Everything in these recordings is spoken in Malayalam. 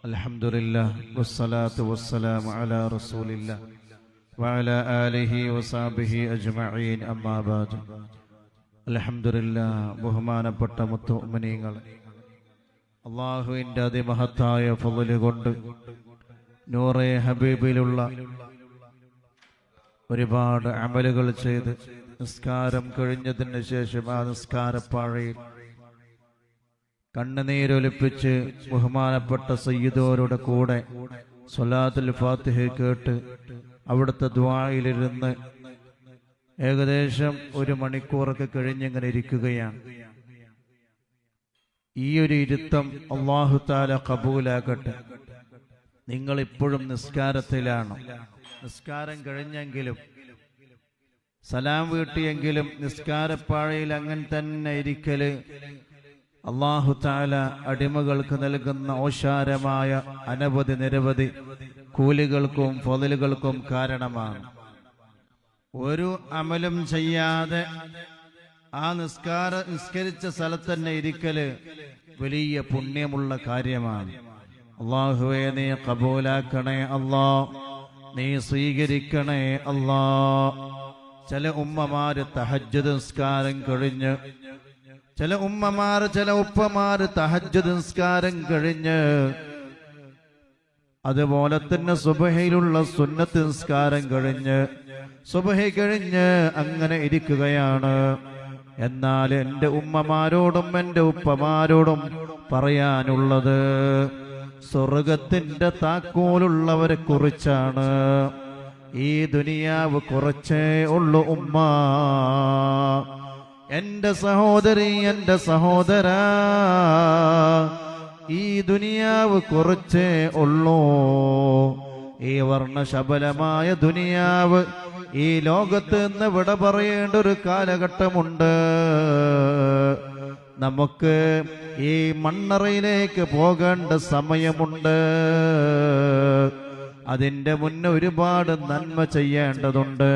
അൽഹംദുലില്ലാ വസ്സലാത്തു വസ്സലാമു അലാ റസൂലില്ലാ വഅലാ ആലിഹി വസഹ്ബിഹി അജ്മഈൻ അമ്മാ ബഅദ്. അൽഹംദുലില്ലാ, ബഹുമാനപ്പെട്ട മുത്തുഅ്മിനീങ്ങൾ, അല്ലാഹുവിൻ്റെ അതിമഹത്തായ ഫള് കൊണ്ട് നൂറെ ഹബീബിലുള്ള ഒരുപാട് അമലുകൾ ചെയ്ത് നിസ്കാരം കഴിഞ്ഞതിന് ശേഷം ആ നിസ്കാരപ്പാഴയിൽ കണ്ണുനീരൊലിപ്പിച്ച് ബഹുമാനപ്പെട്ട സയ്യിദോരുടെ കൂടെ സ്വലാത്തുൽ ഫാത്തിഹ കേട്ട് അവിടുത്തെ ദുആയിലിരുന്ന് ഏകദേശം 1 മണിക്കൂറൊക്കെ കഴിഞ്ഞിങ്ങനെ ഇരിക്കുകയാണ്. ഈ ഒരു ഇരുത്തം അല്ലാഹു തആല ഖബൂലാക്കട്ടെ. നിങ്ങൾ ഇപ്പോഴും നിസ്കാരത്തിലാണ്. നിസ്കാരം കഴിഞ്ഞെങ്കിലും സലാം വീട്ടിയെങ്കിലും നിസ്കാരപ്പാഴയിൽ അങ്ങനെ തന്നെ ഇരിക്കല് അല്ലാഹു തആല അടിമകൾക്ക് നൽകുന്ന ഓശാരമായ നിരവധി കൂലികൾക്കും ഫളലുകൾക്കും കാരണമാണ്. ഒരു അമലും ചെയ്യാതെ ആ നിസ്കരിച്ച സ്ഥലത്ത് തന്നെ ഇരിക്കല് വലിയ പുണ്യമുള്ള കാര്യമാണ്. അല്ലാഹുവേ, നീ ഖബൂലാക്കണേ അല്ലാ, നീ സ്വീകരിക്കണേ അല്ലാ. ചില ഉമ്മമാര് തഹജ്ജുദ് നിസ്കാരം കഴിഞ്ഞ്, ചില ഉപ്പമാര് തഹജ്ജുദ് നിസ്കാരം കഴിഞ്ഞ്, അതുപോലെ തന്നെ സുബഹിയിലുള്ള സുന്നത്ത് നിസ്കാരം കഴിഞ്ഞ്, സുബഹി കഴിഞ്ഞ് അങ്ങനെ ഇരിക്കുകയാണ്. എന്നാൽ എൻ്റെ ഉമ്മമാരോടും എൻ്റെ ഉപ്പമാരോടും പറയാനുള്ളത് സ്വർഗത്തിന്റെ താക്കോലുള്ളവരെ കുറിച്ചാണ്. ഈ ദുനിയാവ് കുറച്ചേ ഉള്ളൂ ഉമ്മ. എന്റെ സഹോദരി, എന്റെ സഹോദരാ, ഈ ദുനിയാവ് കുറച്ചേ ഉള്ളൂ. ഈ വർണ്ണശബലമായ ദുനിയാവ്, ഈ ലോകത്ത് നിന്ന് വിട പറയേണ്ട ഒരു കാലഘട്ടമുണ്ട്. നമുക്ക് ഈ മണ്ണറയിലേക്ക് പോകേണ്ട സമയമുണ്ട്. അതിന്റെ മുന്നേ ഒരുപാട് നന്മ ചെയ്യേണ്ടതുണ്ട്.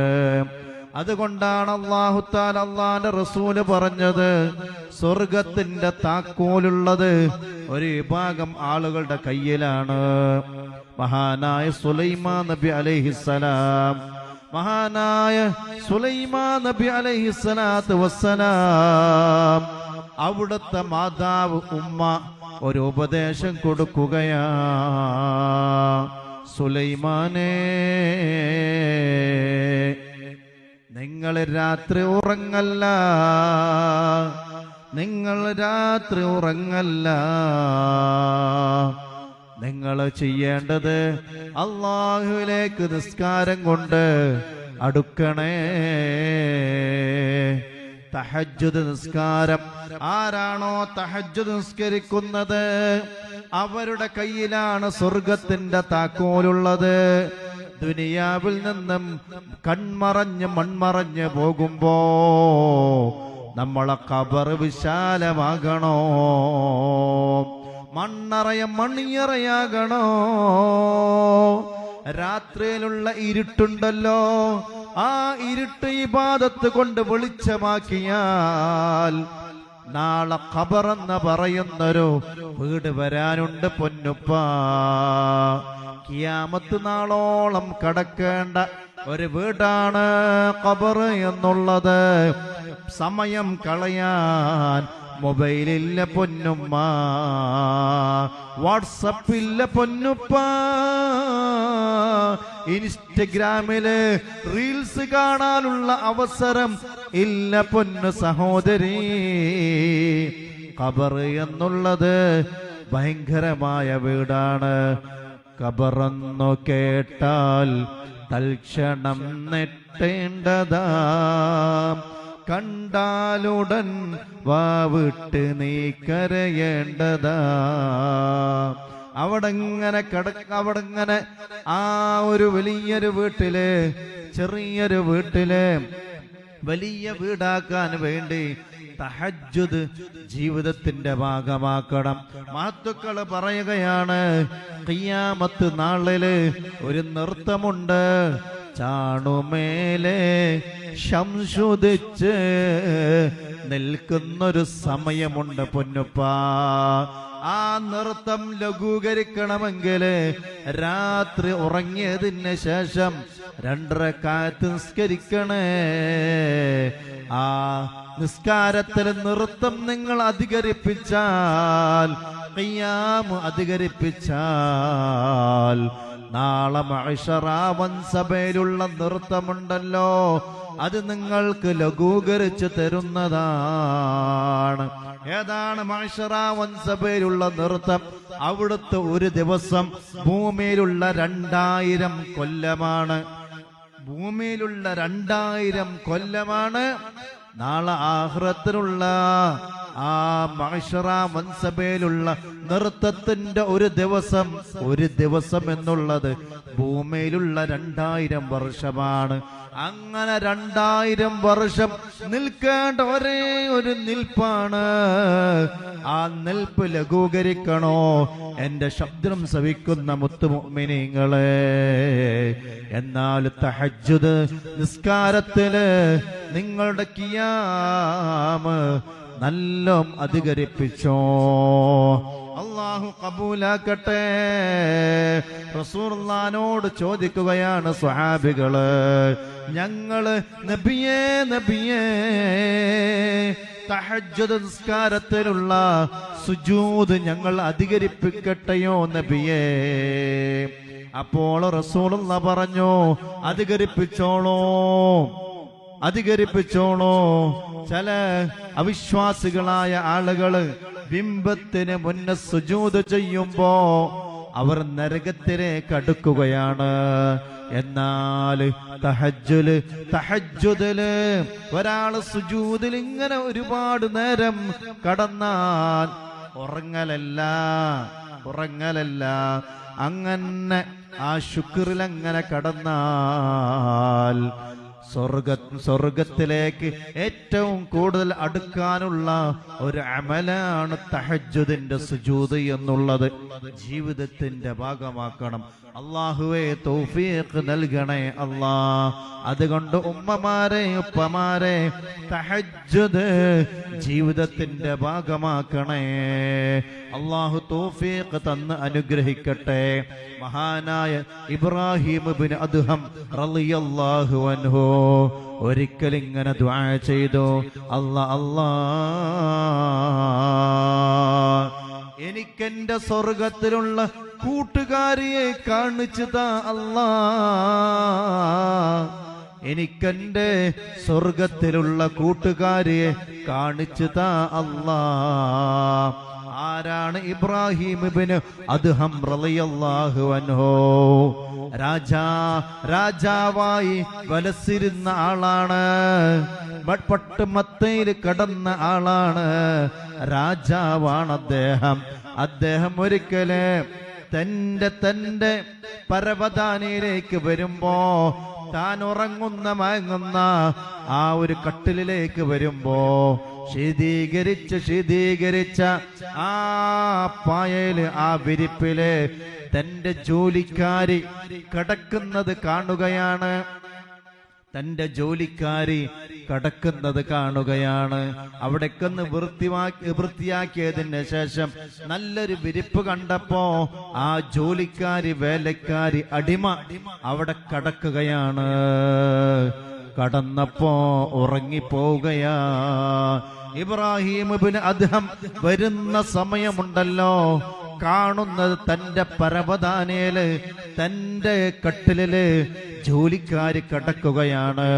അതുകൊണ്ടാണ് അല്ലാഹു തആല, അല്ലാഹുവിന്റെ റസൂല് പറഞ്ഞത്, സ്വർഗത്തിന്റെ താക്കോലുള്ളത് ഒരു വിഭാഗം ആളുകളുടെ കയ്യിലാണ്. മഹാനായ സുലൈമാൻ നബി അലൈഹിസ്സലാം, മഹാനായ സുലൈമാൻ നബി അലൈഹിസ്സലാത്തു വസ്സലാം, അവിടുത്തെ മാതാവ് ഉമ്മ ഒരു ഉപദേശം കൊടുക്കുകയാ. സുലൈമാനേ, നിങ്ങൾ രാത്രി ഉറങ്ങല്ല, നിങ്ങൾ രാത്രി ഉറങ്ങല്ല. നിങ്ങൾ ചെയ്യേണ്ടത് അല്ലാഹുവിലേക്ക് നിസ്കാരം കൊണ്ട് അടുക്കണേ. തഹജ്ജുദ് നിസ്കാരം, ആരാണോ തഹജ്ജുദ് നിസ്കരിക്കുന്നത് അവരുടെ കയ്യിലാണ് സ്വർഗത്തിന്റെ താക്കോലുള്ളത്. ദുനിയാവിൽ നിന്നും മൺമറഞ്ഞ് പോകുമ്പോ നമ്മളെ ഖബർ വിശാലമാകണോ, മണിയറയാകണോ. രാത്രിയിലുള്ള ഇരുട്ടുണ്ടല്ലോ, ആ ഇരുട്ട് ഇബാദത്ത് കൊണ്ട് വെളിച്ചമാക്കിയാൽ നാളെ ഖബറെന്ന് പറയുന്നൊരു വീട് വരാനുണ്ട് പൊന്നുപ്പ. ഖിയാമത്ത് നാളോളം കടക്കേണ്ട ഒരു വീടാണ് ഖബർ എന്നുള്ളത്. സമയം കളയാൻ മൊബൈലില്ല പൊന്നുമ്മ, വാട്സപ്പില്ല പൊന്നുപ്പ, ഇൻസ്റ്റഗ്രാമില് റീൽസ് കാണാനുള്ള അവസരം ഇല്ല പൊന്നു സഹോദരി. ഖബർ എന്നുള്ളത് ഭയങ്കരമായ വീടാണ്. ഖബറെന്നു കേട്ടാൽ തൽക്ഷണം നെട്ടേണ്ടതാ, കണ്ടാലുടൻ വാവിട്ട് നീ കരയേണ്ടതാ. അവിടെങ്ങനെ ആ ഒരു വലിയൊരു വീട്ടില്, ചെറിയൊരു വീട്ടില് വലിയ വീടാക്കാൻ വേണ്ടി തഹജ്ജുദ് ജീവിതത്തിന്റെ ഭാഗമാക്കണം. മഹത്തുക്കൾ പറയുകയാണ്, ഖിയാമത്ത് നാളില് ഒരു നൃത്തമുണ്ട്. ചാണുമേലെ ശംസുദിച്ച് നിൽക്കുന്നൊരു സമയമുണ്ട് പൊന്നുപ്പ. ആ നൃത്തം ലഘൂകരിക്കണമെങ്കിൽ രാത്രി ഉറങ്ങിയതിന് ശേഷം 2 റക്അത്ത് നിസ്കരിക്കണേ. ആ നിസ്കാരത്തിൽ നൃത്തം നിങ്ങൾ അധികരിപ്പിച്ചാൽ, ഖിയാമ് അധികരിപ്പിച്ചാൽ, നാളെ മഅ്ശറ വൻസഭയിലുള്ള നൃത്തമുണ്ടല്ലോ, അത് നിങ്ങൾക്ക് ലഘൂകരിച്ച് തരുന്നതാണ്. ഏതാണ് മഅ്ശറ വൻസഭയിലുള്ള നൃത്തം? അവിടുത്തെ ഒരു ദിവസം ഭൂമിയിലുള്ള 2000 കൊല്ലമാണ്. ഭൂമിയിലുള്ള 2000 കൊല്ലമാണ്. നാളെ ആഖിറത്തിലുള്ള ആ മഅ്ശറ വൻസഭയിലുള്ള നൃത്തത്തിന്റെ ഒരു ദിവസം എന്നുള്ളത് ഭൂമിയിലുള്ള 2000 വർഷമാണ്. അങ്ങനെ 2000 വർഷം നിൽക്കേണ്ട ഒരേ ഒരു നിൽപ്പാണ്. ആ നിൽപ്പ് ലഘൂകരിക്കണോ എന്റെ ശബ്ദം ശ്രവിക്കുന്ന മുത്തുമുഅ്മിനീങ്ങളെ? എന്നാൽ തഹജ്ജുദ് നിസ്കാരത്തില് നിങ്ങളുടെ ഖിയാമ് നല്ലോം അധികരിപ്പിച്ചോ. അല്ലാഹു കബൂലാക്കട്ടെ. റസൂലുള്ളാഹിനോട് ചോദിക്കുകയാണ് സ്വഹാബികള്, ഞങ്ങള് നബിയേ തഹജ്ജുദ് നിസ്കാരത്തിലുള്ള സുജൂദ് ഞങ്ങൾ അധികരിപ്പിക്കട്ടെയോ നബിയേ? അപ്പോൾ റസൂലുള്ളാഹി പറഞ്ഞു, അധികരിപ്പിച്ചോളൂ. ചില അവിശ്വാസികളായ ആളുകള് ബിംബത്തിന് മുന്നേ സുജൂദ് ചെയ്യുമ്പോ അവർ നരകത്തിലേക്ക് അടുക്കുകയാണ്. എന്നാൽ തഹജ്ജുദില് ഒരാള് സുജൂദിൽ ഇങ്ങനെ ഒരുപാട് നേരം കടന്നാൽ ഉറങ്ങലല്ല, അങ്ങനെ ആ ശുക്റിലങ്ങനെ കടന്നാൽ സ്വർഗത്തിലേക്ക് ഏറ്റവും കൂടുതൽ അടുക്കാനുള്ള ഒരു അമലാണ് തഹജ്ജുദിന്റെ സുജൂദ് എന്നുള്ളത്. ജീവിതത്തിന്റെ ഭാഗമാക്കണം. അല്ലാഹുവേ തൗഫീഖ് നൽകണേ അല്ലാ. അതുകൊണ്ട് ഉമ്മമാരെ ഉപ്പമാരെ തഹജ്ജുദ് ജീവിതത്തിന്റെ ഭാഗമാക്കണേ. അല്ലാഹു തൗഫീഖ് തന്ന് അനുഗ്രഹിക്കട്ടെ. മഹാനായ ഇബ്രാഹിം ഇബ്നു അദ്ഹം റളിയല്ലാഹു അൻഹു ഒരിക്കൽ ഇങ്ങനെ ദുആ ചെയ്തു, അല്ലാ എനിക്കെന്റെ സ്വർഗത്തിലുള്ള കൂട്ടുകാരിയെ കാണിച്ചു താ അല്ലാ. എനിക്കെന്റെ സ്വർഗത്തിലുള്ള കൂട്ടുകാരിയെ കാണിച്ചു താ അല്ലാ. ആരാണ്? ഇബ്രാഹിം ഇബ്നു അദ്ഹം റളിയല്ലാഹു അൻഹു. രാജാവായി വലസിരുന്ന ആളാണ്. പട്ടുമത്തയിൽ കടന്ന ആളാണ്. രാജാവാണ് അദ്ദേഹം ഒരിക്കല് തന്റെ പരവതാനിയിലേക്ക് വരുമ്പോ, താൻ മയങ്ങുന്ന ആ ഒരു കട്ടിലിലേക്ക് വരുമ്പോ ശീതീകരിച്ച ആ പായയില്, ആ വിരിപ്പില് തന്റെ ജോലിക്കാരി കിടക്കുന്നത് കാണുകയാണ്. അവിടേക്കൊന്ന് വൃത്തിയാക്കിയതിന് ശേഷം നല്ലൊരു വിരിപ്പ് കണ്ടപ്പോ ആ വേലക്കാരി അടിമ അവിടെ കിടക്കുകയാണ്. കടന്നപ്പോ ഉറങ്ങിപ്പോവുകയാ. ഇബ്രാഹിം ഇബ്നു അദ്ഹം വരുന്ന സമയമുണ്ടല്ലോ, കാണുന്നത് തന്റെ പരവതാനയില് തന്റെ കട്ടിലില് ജോലിക്കാരി കിടക്കുകയാണ്.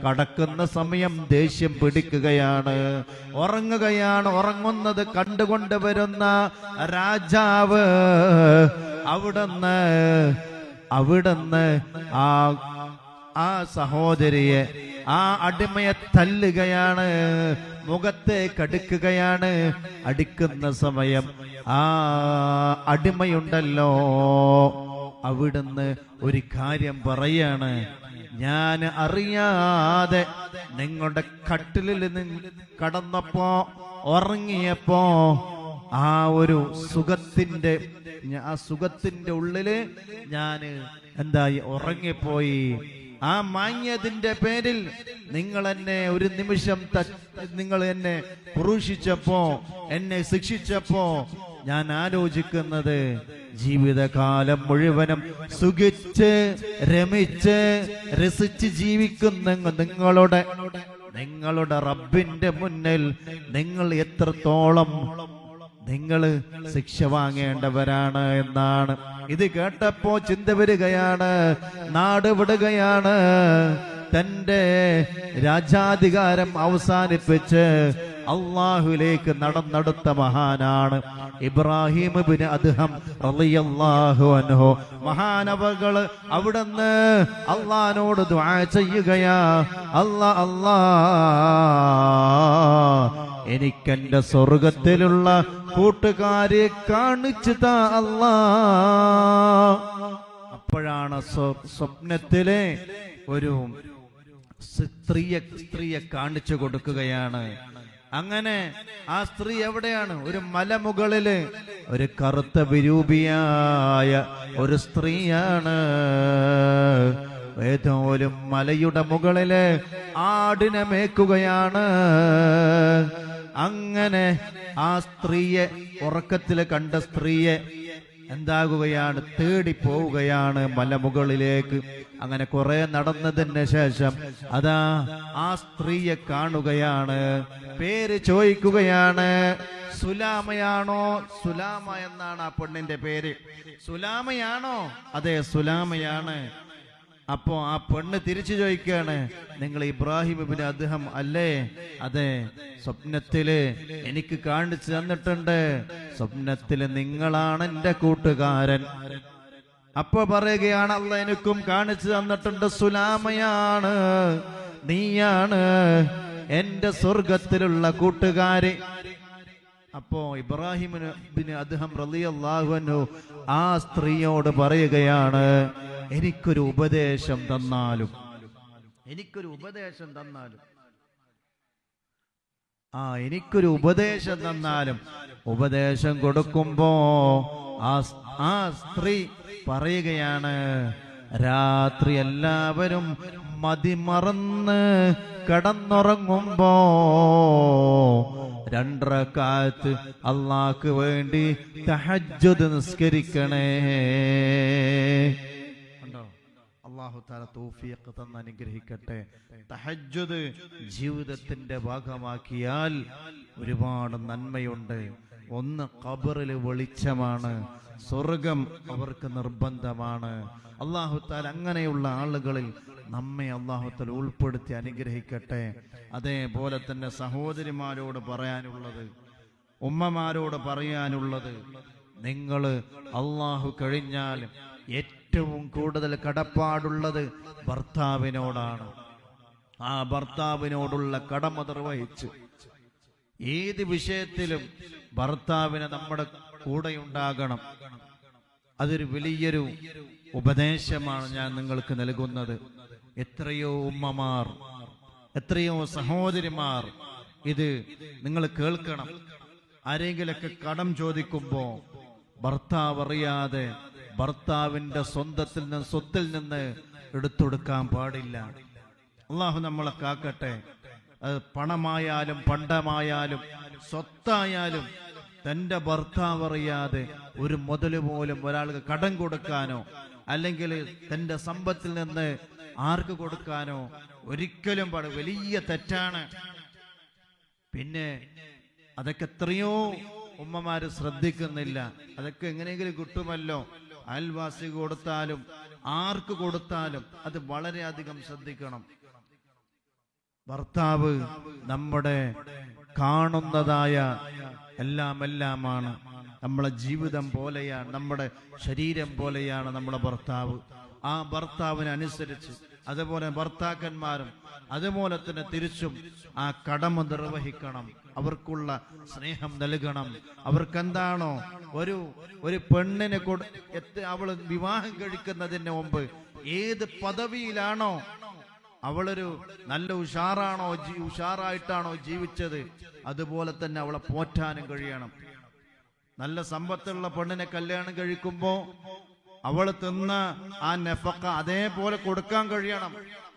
കടക്കുന്ന സമയം ദേഷ്യം പിടിക്കുകയാണ്, ഉറങ്ങുന്നത് കണ്ടുകൊണ്ട് വരുന്ന രാജാവ് അവിടുന്ന് ആ സഹോദരിയെ, ആ അടിമയെ തല്ലുകയാണ്, മുഖത്തെ കടിക്കുകയാണ്. അടിക്കുന്ന സമയം ആ അടിമയുണ്ടല്ലോ, അവിടുന്ന് ഒരു കാര്യം പറയാണ്, ഞാൻ അറിയാതെ നിങ്ങളുടെ കട്ടിലിൽ നിന്ന് കടന്നപ്പോ ഉറങ്ങിയപ്പോ ആ ഒരു സുഖത്തിന്റെ ഉള്ളില് ഞാൻ എന്തായി ഉറങ്ങിപ്പോയി. ആ മാന്യതിന്റെ പേരിൽ നിങ്ങൾ എന്നെ ഒരു നിമിഷം നിങ്ങൾ എന്നെ ക്രൂശിച്ചപ്പോ, എന്നെ ശിക്ഷിച്ചപ്പോ ഞാൻ ആലോചിക്കുന്നത് ജീവിതകാലം മുഴുവനും സുഖിച്ച് രമിച്ച് രസിച്ച് ജീവിക്കുന്ന നിങ്ങളുടെ റബ്ബിന്റെ മുന്നിൽ നിങ്ങൾ എത്രത്തോളം നിങ്ങൾ ശിക്ഷ വാങ്ങേണ്ടവരാണ് എന്നാണ്. ഇത് കേട്ടപ്പോ ചിന്ത വരികയാണ്. നാട് വിടുകയാണ്, തന്റെ രാജാധികാരം അവസാനിപ്പിച്ച് അള്ളാഹുലേക്ക് നടന്നെടുത്ത മഹാനാണ് ഇബ്രാഹിം ഇബ്നു അദ്ഹം റളിയല്ലാഹു അൻഹു. മഹാനവകൾ അവിടുന്ന് അള്ളാഹിനോട് ദുആ ചെയ്യുകയാ, അല്ലാ എനിക്കെന്റെ സ്വർഗത്തിലുള്ള കൂട്ടുകാരെ കാണിച്ചു താ അല്ലാ. അപ്പോഴാണ് സ്വപ്നത്തിലെ ഒരു സ്ത്രീയെ കാണിച്ചു കൊടുക്കുകയാണ്. അങ്ങനെ ആ സ്ത്രീ എവിടെയാണ്? ഒരു മലമുകളില് ഒരു കറുത്ത വിരൂപിയായ ഒരു സ്ത്രീയാണ്. ഏതോ ഒരു മലയുടെ മുകളില് ആടിനെ മേക്കുകയാണ്. അങ്ങനെ ആ സ്ത്രീയെ, ഉറക്കത്തില് കണ്ട സ്ത്രീയെ എന്താകുകയാണ്? തേടി പോവുകയാണ് മലമുകളിലേക്ക്. അങ്ങനെ കുറെ നടന്നതിന് ശേഷം അതാ ആ സ്ത്രീയെ കാണുകയാണ്. പേര് ചോദിക്കുകയാണ്. സുലാമയാണോ? സുലാമ എന്നാണ് ആ പെണ്ണിന്റെ പേര്. സുലാമയാണോ? അതെ, സുലാമയാണ്. അപ്പോ ആ പെണ്ണ് തിരിച്ചു ചോദിക്കുകയാണ്, നിങ്ങൾ ഇബ്രാഹിം ഇബ്നു അദ്ഹം അല്ലേ? അതെ, സ്വപ്നത്തില് എനിക്ക് കാണിച്ചു തന്നിട്ടുണ്ട്. സ്വപ്നത്തില് നിങ്ങളാണ് എന്റെ കൂട്ടുകാരൻ. അപ്പൊ പറയുകയാണ്, അല്ലാഹ് എനിക്കും കാണിച്ചു തന്നിട്ടുണ്ട്. സുലാമയാണ്, നീയാണ് എന്റെ സ്വർഗത്തിലുള്ള കൂട്ടുകാര്. അപ്പോ ഇബ്രാഹിം ഇബ്നു അദ്ഹം റളിയല്ലാഹു അൻഹു ആ സ്ത്രീയോട് പറയുകയാണ്, എനിക്കൊരു ഉപദേശം തന്നാലും, എനിക്കൊരു ഉപദേശം തന്നാലും, എനിക്കൊരു ഉപദേശം തന്നാലും. ഉപദേശം കൊടുക്കുമ്പോ ആ സ്ത്രീ പറയുകയാണ്, രാത്രി എല്ലാവരും മതിമറന്ന് കടന്നുറങ്ങുമ്പോ 2 റക്അത്ത് അല്ലാഹ്ക്ക് വേണ്ടി തഹജ്ജുദ് നിസ്കരിക്കണേ. അല്ലാഹു തആല തൗഫീഖ് തന്ന് അനുഗ്രഹിക്കട്ടെ. തഹജ്ജുദ് ജീവിതത്തിന്റെ ഭാഗമാക്കിയാൽ ഒരുപാട് നന്മയുണ്ട്. ഒന്ന്, ഖബറിൽ വെളിച്ചമാണ്, സ്വർഗം അവർക്ക് നിർബന്ധമാണ്. അല്ലാഹു തആല അങ്ങനെയുള്ള ആളുകളിൽ നമ്മെ അല്ലാഹു തആല ഉൾപ്പെടുത്തി അനുഗ്രഹിക്കട്ടെ. അതേപോലെ തന്നെ സഹോദരിമാരോട് പറയാനുള്ളത്, ഉമ്മമാരോട് പറയാനുള്ളത്, നിങ്ങൾ അല്ലാഹു കഴിഞ്ഞാൽ ഏറ്റവും കൂടുതൽ കടപ്പാടുള്ളത് ഭർത്താവിനോടാണ്. ആ ഭർത്താവിനോടുള്ള കടമ നിർവഹിച്ച് ഏത് വിഷയത്തിലും ഭർത്താവിന് നമ്മുടെ കൂടെയുണ്ടാകണം. അതൊരു വലിയൊരു ഉപദേശമാണ് ഞാൻ നിങ്ങൾക്ക് നൽകുന്നത്. എത്രയോ ഉമ്മമാർ, എത്രയോ സഹോദരിമാർ ഇത് നിങ്ങൾ കേൾക്കണം. ആരെങ്കിലൊക്കെ കടം ചോദിക്കുമ്പോ ഭർത്താവ് അറിയാതെ ഭർത്താവിന്റെ സ്വത്തിൽ നിന്ന് എടുത്തൊടുക്കാൻ പാടില്ല. അള്ളാഹു നമ്മളെ കാക്കട്ടെ. അത് പണമായാലും പണ്ടമായാലും സ്വത്തായാലും തന്റെ ഭർത്താവ് അറിയാതെ ഒരു മുതല് പോലും ഒരാൾക്ക് കടം കൊടുക്കാനോ അല്ലെങ്കിൽ തന്റെ സമ്പത്തിൽ നിന്ന് ആർക്ക് കൊടുക്കാനോ ഒരിക്കലും വലിയ തെറ്റാണ്. പിന്നെ അതൊക്കെ എത്രയോ ഉമ്മമാര് ശ്രദ്ധിക്കുന്നില്ല. അതൊക്കെ എങ്ങനെയെങ്കിലും കിട്ടുമല്ലോ, അയൽവാസി കൊടുത്താലും ആർക്ക് കൊടുത്താലും അത് വളരെയധികം ശ്രദ്ധിക്കണം. ഭർത്താവ് നമ്മുടെ കാണുന്നതായ എല്ലാമാണ്. നമ്മളെ ജീവിതം പോലെയാണ്, നമ്മുടെ ശരീരം പോലെയാണ് നമ്മുടെ ഭർത്താവ്. ആ ഭർത്താവിനനുസരിച്ച് അതുപോലെ ഭർത്താക്കന്മാരും അതുപോലെ തന്നെ തിരിച്ചും ആ കടമ നിർവഹിക്കണം. അവർക്കുള്ള സ്നേഹം നൽകണം. അവർക്കെന്താണോ ഒരു പെണ്ണിനെ അവള് വിവാഹം കഴിക്കുന്നതിന് മുമ്പ് ഏത് പദവിയിലാണോ, അവളൊരു നല്ല ഉഷാറായിട്ടാണോ ജീവിച്ചത്, അതുപോലെ തന്നെ അവളെ പോറ്റാനും കഴിയണം. നല്ല സമ്പത്തുള്ള പെണ്ണിനെ കല്യാണം കഴിക്കുമ്പോ അവൾ തിന്ന ആ നഫഖ അതേപോലെ കൊടുക്കാൻ കഴിയണം.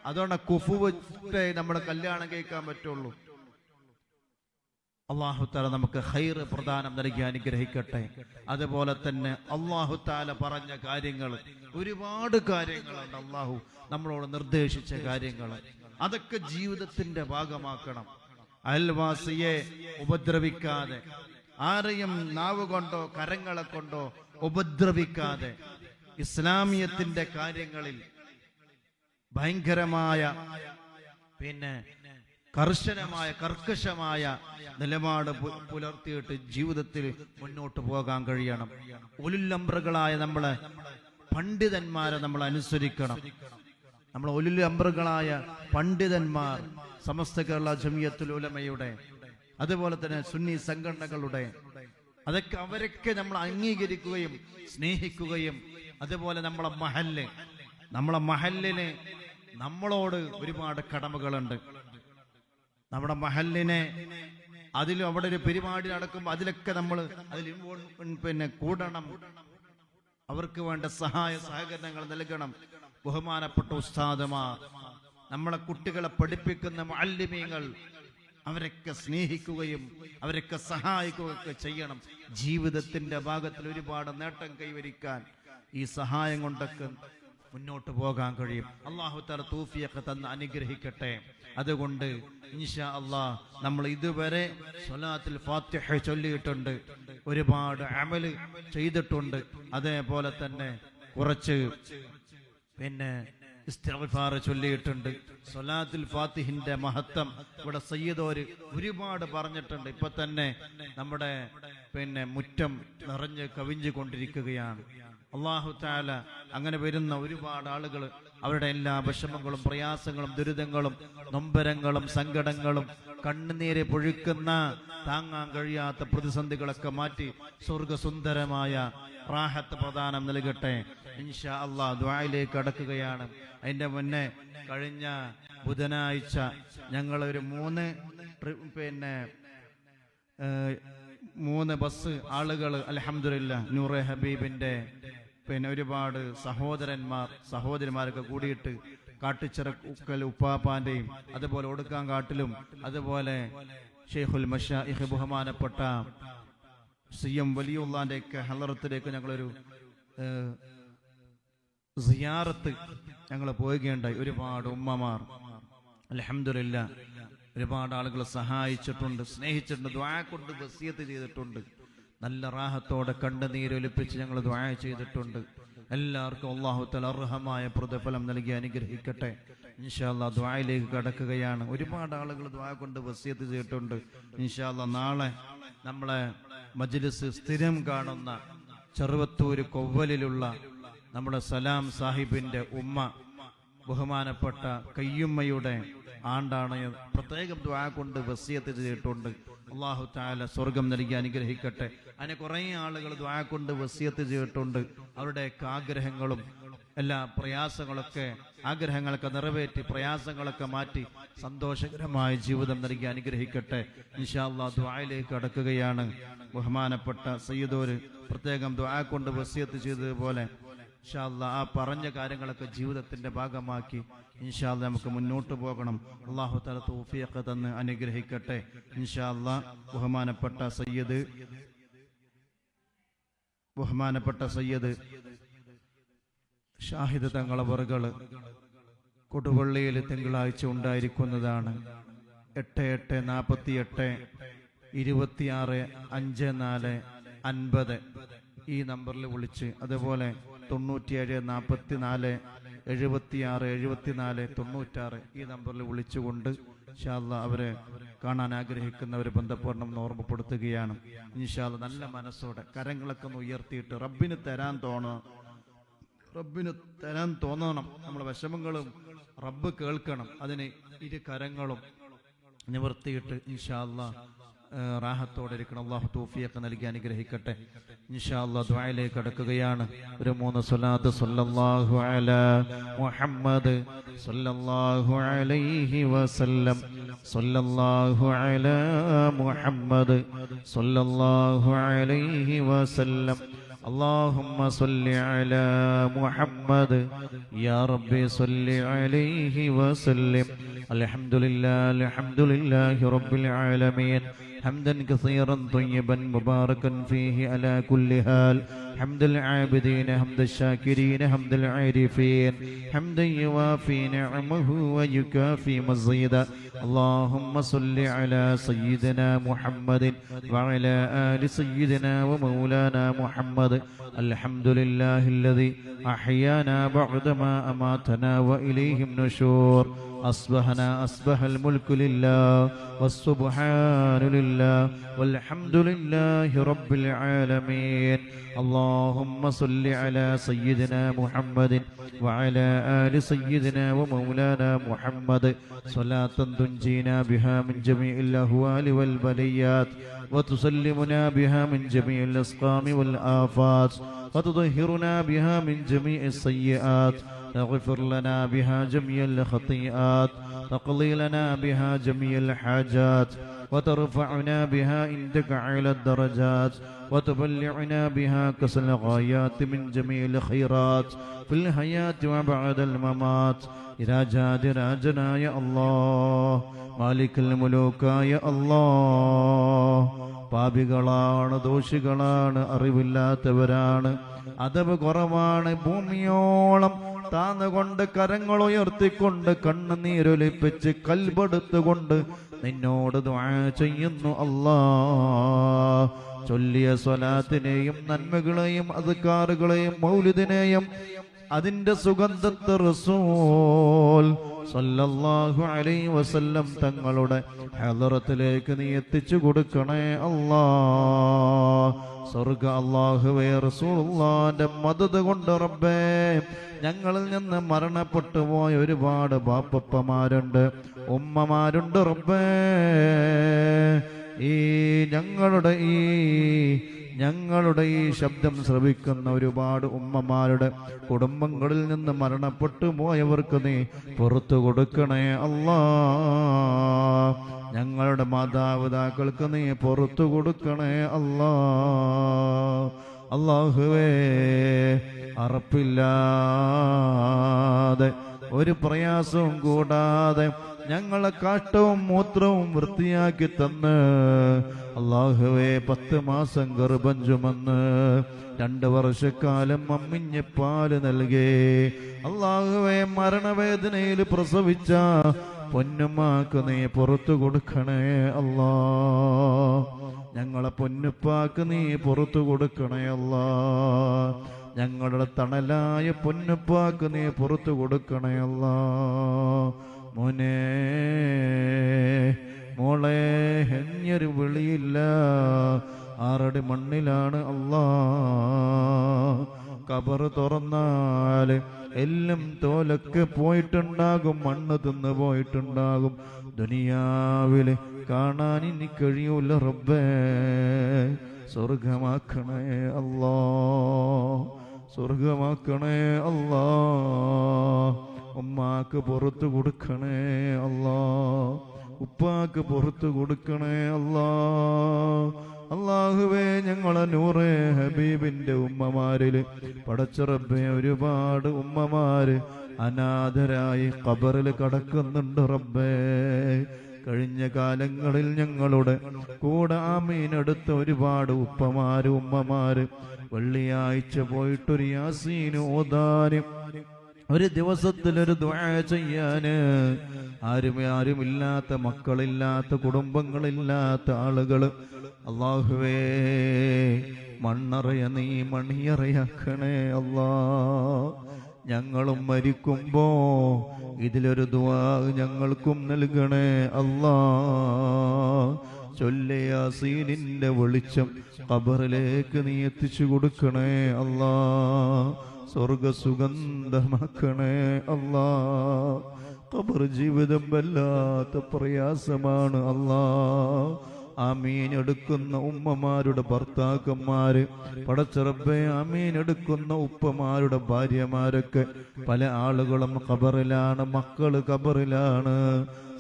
അതുകൊണ്ട് കുഫു വെച്ചിട്ടേ നമ്മുടെ കല്യാണം കഴിക്കാൻ പറ്റുള്ളൂ. അല്ലാഹു തആല നമുക്ക് ഖൈർ പ്രദാനം നൽകി അനുഗ്രഹിക്കട്ടെ. അതുപോലെ തന്നെ അല്ലാഹു തആല പറഞ്ഞ കാര്യങ്ങൾ, ഒരുപാട് കാര്യങ്ങളുണ്ട് അല്ലാഹു നമ്മളോട് നിർദ്ദേശിച്ച കാര്യങ്ങൾ. അതൊക്കെ ജീവിതത്തിന്റെ ഭാഗമാക്കണം. അയൽവാസിയെ ഉപദ്രവിക്കാതെ, ആരെയും നാവ് കൊണ്ടോ കരങ്ങളെ കൊണ്ടോ ഉപദ്രവിക്കാതെ, ഇസ്ലാമിയത്തിന്റെ കാര്യങ്ങളിൽ ഭയങ്കരമായ കർക്കശമായ നിലപാട് പുലർത്തിയിട്ട് ജീവിതത്തിൽ മുന്നോട്ട് പോകാൻ കഴിയണം. ഉലുൽ അംറുകളായ നമ്മളെ പണ്ഡിതന്മാരെ നമ്മൾ അനുസരിക്കണം. നമ്മൾ ഉലുൽ അംറുകളായ പണ്ഡിതന്മാർ, സമസ്ത കേരള ജമിയത്തുൽ ഉലമയുടെ, അതുപോലെ തന്നെ സുന്നി സംഘടനകളുടെ, അവരൊക്കെ നമ്മൾ അംഗീകരിക്കുകയും സ്നേഹിക്കുകയും, അതുപോലെ നമ്മളെ മഹല്ലിന് നമ്മളോട് ഒരുപാട് കടമകളുണ്ട്. നമ്മുടെ മഹല്ലിനെ അവിടെ ഒരു പരിപാടി നടക്കുമ്പോൾ അതിലൊക്കെ നമ്മൾ കൂടണം. അവർക്ക് വേണ്ട സഹകരണങ്ങൾ നൽകണം. ബഹുമാനപ്പെട്ട ഉസ്താദുമാർ, നമ്മളെ കുട്ടികളെ പഠിപ്പിക്കുന്ന മുഅല്ലിമീങ്ങൾ, അവരൊക്കെ സ്നേഹിക്കുകയും അവരൊക്കെ സഹായിക്കുകയൊക്കെ ചെയ്യണം. ജീവിതത്തിന്റെ ഭാഗത്തിൽ ഒരുപാട് നേട്ടം കൈവരിക്കാൻ ഈ സഹായം കൊണ്ടൊക്കെ മുന്നോട്ട് പോകാൻ കഴിയും. അല്ലാഹു തആല തൗഫീഖ് തന്ന് അനുഗ്രഹിക്കട്ടെ. അതുകൊണ്ട് ഇൻഷാ അല്ലാഹ് നമ്മൾ ഇതുവരെ സ്വലാത്തുൽ ഫാത്തിഹ ചൊല്ലിയിട്ടുണ്ട്, ഒരുപാട് അമല് ചെയ്തിട്ടുണ്ട്. അതേപോലെ തന്നെ കുറച്ച് ഇസ്തിഗ്ഫാർ ചൊല്ലിയിട്ടുണ്ട്. സ്വലാത്തുൽ ഫാത്തിഹിന്റെ മഹത്വം ഇവിടെ സയ്യിദോര് ഒരുപാട് പറഞ്ഞിട്ടുണ്ട്. ഇപ്പൊ തന്നെ നമ്മുടെ മുറ്റം നിറഞ്ഞ് കവിഞ്ഞു കൊണ്ടിരിക്കുകയാണ്. അല്ലാഹു തആല അങ്ങനെ വരുന്ന ഒരുപാട് ആളുകൾ അവരുടെ എല്ലാ വിഷമങ്ങളും പ്രയാസങ്ങളും ദുരിതങ്ങളും നൊമ്പരങ്ങളും സങ്കടങ്ങളും കണ്ണുനീര് പൊഴിക്കുന്ന താങ്ങാൻ കഴിയാത്ത പ്രതിസന്ധികളൊക്കെ മാറ്റി സ്വർഗസുന്ദരമായ റാഹത്ത് പ്രദാനം നൽകട്ടെ. ഇൻഷാ അല്ലാഹ് ദുആയിലേക്ക് കടക്കുകയാണ്. അതിന്റെ മുന്നേ കഴിഞ്ഞ ബുധനാഴ്ച ഞങ്ങളൊരു മൂന്ന് ബസ് ആളുകൾ അൽഹംദുലില്ലാഹ് നൂറെ ഹബീബിന്റെ ഒരുപാട് സഹോദരന്മാരൊക്കെ കൂടിയിട്ട് കാട്ടിച്ചിറക്കൽ ഉപ്പാപ്പാന്റെയും അതുപോലെ ഒടുക്കാങ്കാട്ടിലും അതുപോലെ ഷെയ്ഖുൽ മശായിഖ് ബഹുമാനപ്പെട്ട സിഎം വലിയുള്ളാന്റെ ഒക്കെ ഹളറത്തിലേക്ക് ഞങ്ങളൊരു സിയാറത്ത് ഞങ്ങൾ പോവുകയുണ്ടായി. ഒരുപാട് ഉമ്മമാർ അൽഹംദുലില്ലാഹ് ഒരുപാട് ആളുകൾ സഹായിച്ചിട്ടുണ്ട്, സ്നേഹിച്ചിട്ടുണ്ട്, ദുആ കൊണ്ട് വസിയത്ത് ചെയ്തിട്ടുണ്ട്. നല്ല റാഹത്തോടെ കണ്ണുനീരൊലിപ്പിച്ച് ഞങ്ങൾ ദുആ ചെയ്തിട്ടുണ്ട്. എല്ലാവർക്കും അല്ലാഹു തആല അർഹമായ പ്രതിഫലം നൽകി അനുഗ്രഹിക്കട്ടെ. ഇൻഷാ അല്ലാഹ് ദുആയിലേക്ക് കടക്കുകയാണ്. ഒരുപാട് ആളുകൾ ദുആ കൊണ്ട് വസിയത്ത് ചെയ്തിട്ടുണ്ട്. ഇൻഷാ അല്ലാഹ് നാളെ നമ്മളെ മജ്ലിസ് സ്ഥിരം കാണുന്ന ചെറുവത്തൂര് കൊവ്വലിലുള്ള നമ്മുടെ സലാം സാഹിബിന്റെ ഉമ്മ ബഹുമാനപ്പെട്ട കയ്യുമ്മയുടെ ആണ്ടാണ്. പ്രത്യേകം ദുആ കൊണ്ട് വസിയത്ത് ചെയ്തിട്ടുണ്ട്. അല്ലാഹു തആല സ്വർഗം നൽകി അനുഗ്രഹിക്കട്ടെ. അതിന് കുറേ ആളുകൾ ദുആ കൊണ്ട് വസിയത്ത് ചെയ്തിട്ടുണ്ട്. അവരുടെയൊക്കെ ആഗ്രഹങ്ങളും എല്ലാ ആഗ്രഹങ്ങളൊക്കെ നിറവേറ്റി പ്രയാസങ്ങളൊക്കെ മാറ്റി സന്തോഷകരമായ ജീവിതം നൽകി അനുഗ്രഹിക്കട്ടെ. ഇൻഷാ അല്ലാഹ് ദുആയിലേക്ക് കടക്കുകയാണ്. ബഹുമാനപ്പെട്ട സയ്യിദോര് പ്രത്യേകം ദുആ കൊണ്ട് വസിയത്ത് ചെയ്തതുപോലെ ഇൻഷാ അല്ലാഹ് ആ പറഞ്ഞ കാര്യങ്ങളൊക്കെ ജീവിതത്തിന്റെ ഭാഗമാക്കി ഇൻഷാ അല്ലാഹ് നമുക്ക് മുന്നോട്ട് പോകണം. അല്ലാഹു തആല തൗഫീഖ് തന്ന് അനുഗ്രഹിക്കട്ടെ. ഇൻഷാ അല്ലാഹ് ബഹുമാനപ്പെട്ട സയ്യിദ് ഷാഹിദ് തങ്ങളവറുകള് കൊടുവള്ളിയിൽ തിങ്കളാഴ്ച ഉണ്ടായിരിക്കുന്നതാണ്. 8848 265450 ഈ നമ്പറിൽ വിളിച്ച്, അതുപോലെ 9744 76 74 96 ഈ നമ്പറിൽ വിളിച്ചുകൊണ്ട് ഇൻഷാ അല്ലാഹ് അവരെ കാണാൻ ആഗ്രഹിക്കുന്നവരെ ബന്ധപ്പെടണം എന്ന് ഓർമ്മപ്പെടുത്തുകയാണ്. ഇൻഷാ അല്ലാഹ് നല്ല മനസ്സോടെ കരങ്ങളൊക്കെ ഒന്ന് ഉയർത്തിയിട്ട് റബ്ബിന് തരാൻ തോന്നണം. നമ്മളെ വിഷമങ്ങളും റബ്ബ് കേൾക്കണം. അതിന് ഇരു കരങ്ങളും നിവർത്തിയിട്ട് ഇൻഷാ അല്ലാഹ് റാഹത്തോടെ ഇരിക്കണം. അല്ലാഹു തൗഫീഖ് നൽകി അനുഗ്രഹിക്കട്ടെ. ഇൻഷാ അല്ലാഹ് ദുആയിലേക്ക് കടക്കുകയാണ്. ഒരു 3 സ്വലാത്ത് സല്ലല്ലാഹു അലാ മുഹമ്മദ് സല്ലല്ലാഹു അലൈഹി വസല്ലം സല്ലല്ലാഹു അലാ മുഹമ്മദ് സല്ലല്ലാഹു അലൈഹി വസല്ലം اللهم صل على محمد يا ربي صل عليه وسلم. الحمد لله رب العالمين حمدا كثيرا طيبا مباركا فيه على كل حال حمد العابدين حمد الشاكرين حمد العارفين حمدا يوافي نعمه ويكافي مزيدا اللهم صل على سيدنا محمد وعلى آل سيدنا ومولانا محمد الحمد لله الذي أحيانا بعدما أماتنا وإليه النشور أصبح الملك لله والسبحان لله والحمد لله رب العالمين اللهم صل على سيدنا محمد وعلى آل سيدنا ومولانا محمد صلاة تنجينا بها من جميع الأهوال والبليات وتسلمنا بها من جميع الأسقام والآفات وتطهرنا بها من جميع السيئات تغفر لنا بها جميع الخطيئات تقضي لنا بها جميع الحاجات وترفعنا بها عندك على الدرجات وتبلغنا بها كسل الغايات من جميع الخيرات في الحياة وبعد الممات إلى جاد راجنا يا الله مالك الملوك يا الله പാപികളാണ്, ദോഷികളാണ്, അറിവില്ലാത്തവരാണ്, അദബ് കുറവാണ്. ഭൂമിയോളം താന്നുകൊണ്ട് കരങ്ങൾ ഉയർത്തിക്കൊണ്ട് കണ്ണുനീരൊലിപ്പിച്ച് കൽബെടുത്തുകൊണ്ട് നിന്നോട് ദുആ ചെയ്യുന്നു അല്ലാഹ്. ചൊല്ലിയ സ്വലാത്തിനെയും നന്മകളെയും അദ്കാറുകളെയും മൗലിദിനെയും അതിന്റെ സുഗന്ധത്തെ റസൂൽ സല്ലല്ലാഹു അലൈഹി വസല്ലം തങ്ങളുടെ ഹളറത്തിലേക്ക് നീ എത്തിച്ചു കൊടുക്കണേ അല്ലാഹ്. സ്വർഗ അല്ലാഹുവേ റസൂലുള്ളാഹിന്റെ മദദ് കൊണ്ട് റബ്ബേ ഞങ്ങളിൽ നിന്ന് മരണപ്പെട്ടു പോയ ഒരുപാട് ബാപ്പപ്പമാരുണ്ട്, ഉമ്മമാരുണ്ട് റബ്ബേ. ഞങ്ങളുടെ ഈ ശബ്ദം ശ്രവിക്കുന്ന ഒരുപാട് ഉമ്മമാരുടെ കുടുംബങ്ങളിൽ നിന്ന് മരണപ്പെട്ടു പോയവർക്ക് നീ പുറത്തു കൊടുക്കണേ അല്ലാഹ്. ഞങ്ങളുടെ മാതാപിതാക്കൾക്ക് നീ പുറത്തു കൊടുക്കണേ അല്ലാഹ്. അല്ലാഹുവേ അറപ്പില്ലാതെ ഒരു പ്രയാസവും കൂടാതെ ഞങ്ങളെ കാഷ്ടവും മൂത്രവും വൃത്തിയാക്കി തന്ന് അല്ലാഹുവേ 10 മാസം ഗർഭം ചുമന്ന് 2 വർഷക്കാലം അമ്മിഞ്ഞ പാല് നൽകി അല്ലാഹുവേ മരണവേദനയിൽ പ്രസവിച്ച പൊന്നുമാക്ക് നീ പുറത്തു കൊടുക്കണേ അല്ലാഹ്. ഞങ്ങളെ പൊന്നുപ്പാക്ക് നീ പുറത്തു കൊടുക്കണേ അല്ലാഹ്. ഞങ്ങളുടെ തണലായ പൊന്നുപ്പാക്ക് നീ പുറത്തു കൊടുക്കണേ അല്ലാഹ്. മോളെ ഹെഞ്ഞൊരു വിളിയില്ല, 6 അടി മണ്ണിലാണ് അല്ലാഹ്. ഖബർ തുറന്നാൽ എല്ലാം തോലൊക്കെ പോയിട്ടുണ്ടാകും, മണ്ണ് തിന്ന് പോയിട്ടുണ്ടാകും. ദുനിയാവിൽ കാണാൻ ഇനി കഴിയൂല റബ്ബേ. സ്വർഗമാക്കണേ അല്ലാഹ്, സ്വർഗമാക്കണേ അല്ലാഹ്. ഉമ്മാക്ക് പുറത്തു കൊടുക്കണേ അല്ലാഹ്, ഉപ്പാക്ക് പുറത്തു കൊടുക്കണേ അല്ലാഹ്. അല്ലാഹുവേ ഞങ്ങളെ നൂറേ ഹബീബിന്റെ ഉമ്മമാരില് പടച്ച റബ്ബേ ഒരുപാട് ഉമ്മമാര് അനാഥരായി ഖബറിൽ കടക്കുന്നുണ്ട് റബ്ബേ. കഴിഞ്ഞ കാലങ്ങളിൽ ഞങ്ങളുടെ കൂടെ ആമീനെടുത്ത ഒരുപാട് ഉപ്പമാര് ഉമ്മമാര് വെള്ളിയാഴ്ച പോയിട്ടൊരു യാസീന് ഓതാനും ഒരു ദിവസത്തിലൊരു ദുആ ചെയ്യാന് ആരുമില്ലാത്ത, മക്കളില്ലാത്ത, കുടുംബങ്ങളില്ലാത്ത ആളുകള് അല്ലാഹുവേ മണ്ണറയ നീ മണിയറയാക്കണേ അല്ലാഹ്. ഞങ്ങളും മരിക്കുമ്പോ ഇതിലൊരു ദുആ ഞങ്ങൾക്കും നൽകണേ അല്ലാഹ്. ചൊല്ലിയ യാസീനിന്റെ വെളിച്ചം ഖബറിലേക്ക് നീ എത്തിച്ചു കൊടുക്കണേ അല്ലാഹ്. സ്വർഗ സുഗന്ധമാക്കണേ അല്ലാഹ്. ഖബർ ജീവിതം വല്ലാത്ത പ്രയാസമാണ് അല്ലാഹ്. ആമീൻ എടുക്കുന്ന ഉമ്മമാരുടെ ഭർത്താക്കന്മാര് പടച്ച റബ്ബേ, ആമീൻ എടുക്കുന്ന ഉപ്പമാരുടെ ഭാര്യമാരൊക്കെ പല ആളുകളും ഖബറിലാണ്, മക്കള് ഖബറിലാണ്,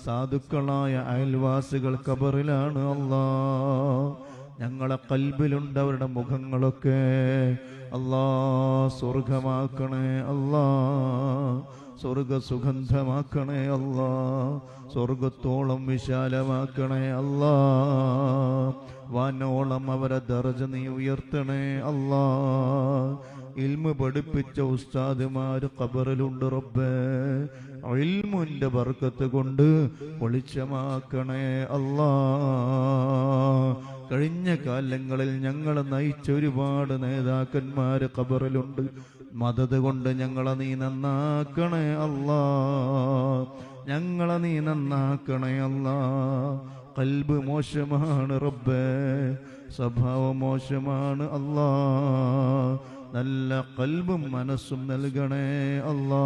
സാധുക്കളായ അയൽവാസികൾ ഖബറിലാണ് അല്ലാഹ്. ഞങ്ങളെ ഖൽബിലുണ്ട് അവരുടെ മുഖങ്ങളൊക്കെ. അല്ലാ സ്വർഗമാക്കണേ അല്ലാ, സ്വർഗ സുഗന്ധമാക്കണേ അല്ലാ, സ്വർഗത്തോളം വിശാലമാക്കണേ അല്ലാ, വാനോളം അവരെ ദർജ നീ ഉയർത്തണേ അല്ലാ. ഇൽമു പഠിപ്പിച്ച ഉസ്താദുമാര് ഖബറിലുണ്ട് റബ്ബേ, ഇൽമുന്റെ ബർക്കത്ത് കൊണ്ട് വെളിച്ചമാക്കണേ അല്ലാ. കഴിഞ്ഞ കാലങ്ങളിൽ ഞങ്ങളെ നയിച്ച ഒരുപാട് നേതാക്കന്മാര് ഖബറിലുണ്ട്, മദത് കൊണ്ട് ഞങ്ങളെ നീ നന്നാക്കണേ അല്ലാ, ഞങ്ങളെ നീ നന്നാക്കണേ അല്ലാ. ഖൽബ് മോശമാണ് റബ്ബേ, സ്വഭാവം മോശമാണ് അല്ലാ, നല്ല ഖൽബും മനസ്സും നൽകണേ അല്ലാ,